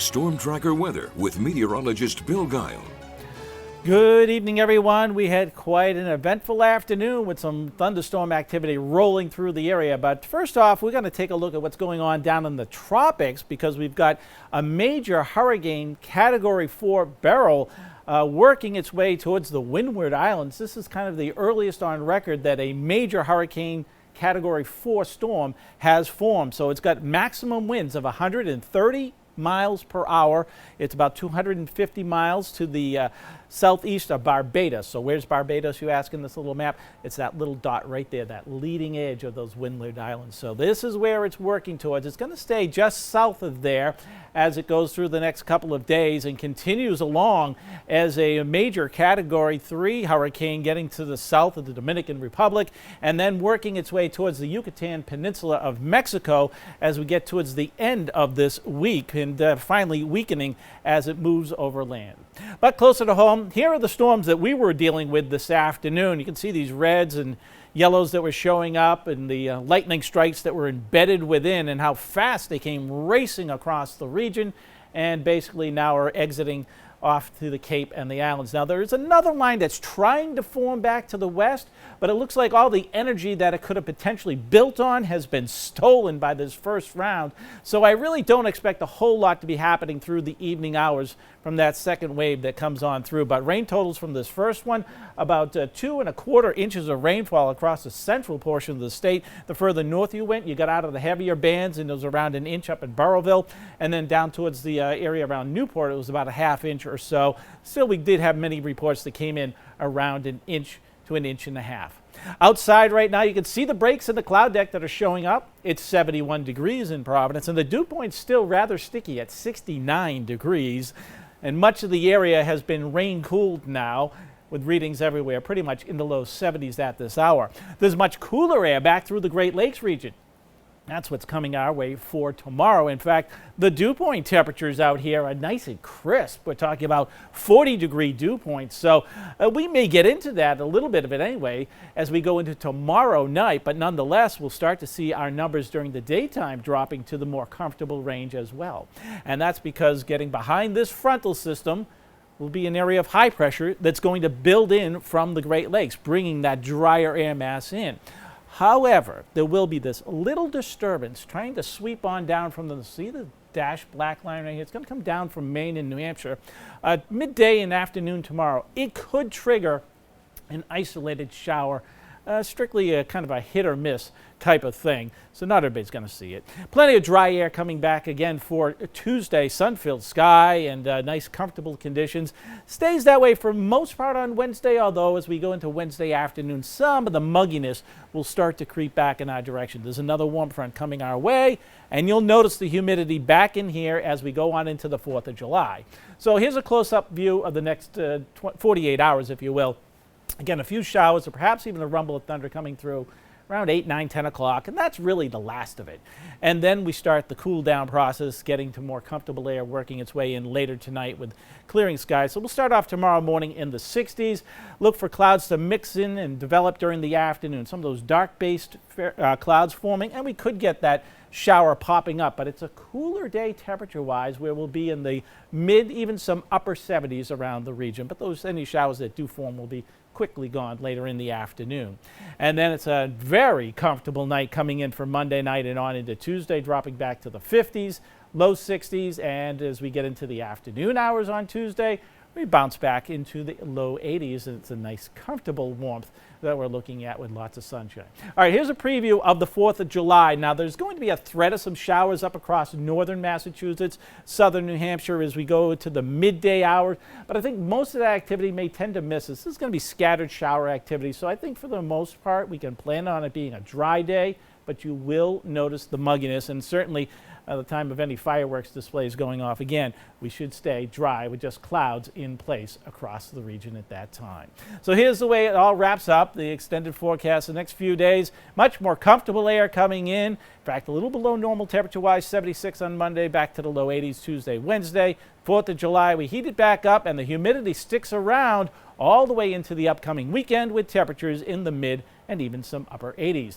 Storm Tracker weather with meteorologist Bill Guile. Good evening, everyone. We had quite an eventful afternoon with some thunderstorm activity rolling through the area. But first off, we're going to take a look at what's going on down in the tropics because we've got a major hurricane Category 4 Beryl working its way towards the Windward Islands. This is kind of the earliest on record that a major hurricane Category 4 storm has formed. So it's got maximum winds of 130 miles per hour. It's about 250 miles to the southeast of Barbados. So where's Barbados, you ask in this little map? It's that little dot right there, that leading edge of those Windward Islands. So this is where it's working towards. It's going to stay just south of there as it goes through the next couple of days and continues along as a major Category 3 hurricane getting to the south of the Dominican Republic and then working its way towards the Yucatan Peninsula of Mexico as we get towards the end of this week and finally weakening as it moves over land. But closer to home, here are the storms that we were dealing with this afternoon. You can see these reds and yellows that were showing up and the lightning strikes that were embedded within and how fast they came racing across the region and basically now are exiting off to the Cape and the islands. Now there is another line that's trying to form back to the west, but it looks like all the energy that it could have potentially built on has been stolen by this first round. So I really don't expect a whole lot to be happening through the evening hours from that second wave that comes on through. But rain totals from this first one, about 2¼ inches of rainfall across the central portion of the state. The further north you went, you got out of the heavier bands and it was around an inch up in Burrillville, and then down towards the area around Newport, it was about a ½ inch or so. Still, we did have many reports that came in around an inch to an inch and a half. Outside right now, you can see the breaks in the cloud deck that are showing up. It's 71 degrees in Providence, and the dew point's still rather sticky at 69 degrees. And much of the area has been rain-cooled now, with readings everywhere pretty much in the low 70s at this hour. There's much cooler air back through the Great Lakes region. That's what's coming our way for tomorrow. In fact, the dew point temperatures out here are nice and crisp. We're talking about 40-degree dew points. So we may get into that, a little bit of it anyway, as we go into tomorrow night. But nonetheless, we'll start to see our numbers during the daytime dropping to the more comfortable range as well. And that's because getting behind this frontal system will be an area of high pressure that's going to build in from the Great Lakes, bringing that drier air mass in. However, there will be this little disturbance trying to sweep on down from the, see the dashed black line right here? It's going to come down from Maine and New Hampshire. Midday and afternoon tomorrow, it could trigger an isolated shower, strictly a kind of a hit or miss type of thing. So not everybody's going to see it. Plenty of dry air coming back again for Tuesday. Sun-filled sky and nice comfortable conditions. Stays that way for most part on Wednesday, although as we go into Wednesday afternoon, some of the mugginess will start to creep back in our direction. There's another warm front coming our way, and you'll notice the humidity back in here as we go on into the 4th of July. So here's a close-up view of the next 48 hours, if you will. Again, a few showers or perhaps even a rumble of thunder coming through around 8, 9, 10 o'clock, and that's really the last of it. And then we start the cool down process, getting to more comfortable air, working its way in later tonight with clearing skies. So we'll start off tomorrow morning in the 60s. Look for clouds to mix in and develop during the afternoon. Some of those dark-based clouds forming, and we could get that shower popping up, but it's a cooler day temperature-wise where we'll be in the mid, even some upper 70s around the region. But any showers that do form will be quickly gone later in the afternoon. And then it's a very comfortable night coming in for Monday night and on into Tuesday, dropping back to the 50s, low 60s, and as we get into the afternoon hours on Tuesday, we bounce back into the low 80s, and it's a nice comfortable warmth that we're looking at with lots of sunshine. All right, here's a preview of the 4th of July. Now, there's going to be a threat of some showers up across northern Massachusetts, southern New Hampshire as we go to the midday hours, but I think most of that activity may tend to miss us. This is going to be scattered shower activity, so I think for the most part we can plan on it being a dry day, but you will notice the mugginess, and certainly at the time of any fireworks displays going off again, we should stay dry with just clouds in place across the region at that time. So here's the way it all wraps up, the extended forecast the next few days. Much more comfortable air coming in. In fact, a little below normal temperature-wise, 76 on Monday, back to the low 80s Tuesday, Wednesday. 4th of July, we heat it back up, and the humidity sticks around all the way into the upcoming weekend with temperatures in the mid and even some upper 80s.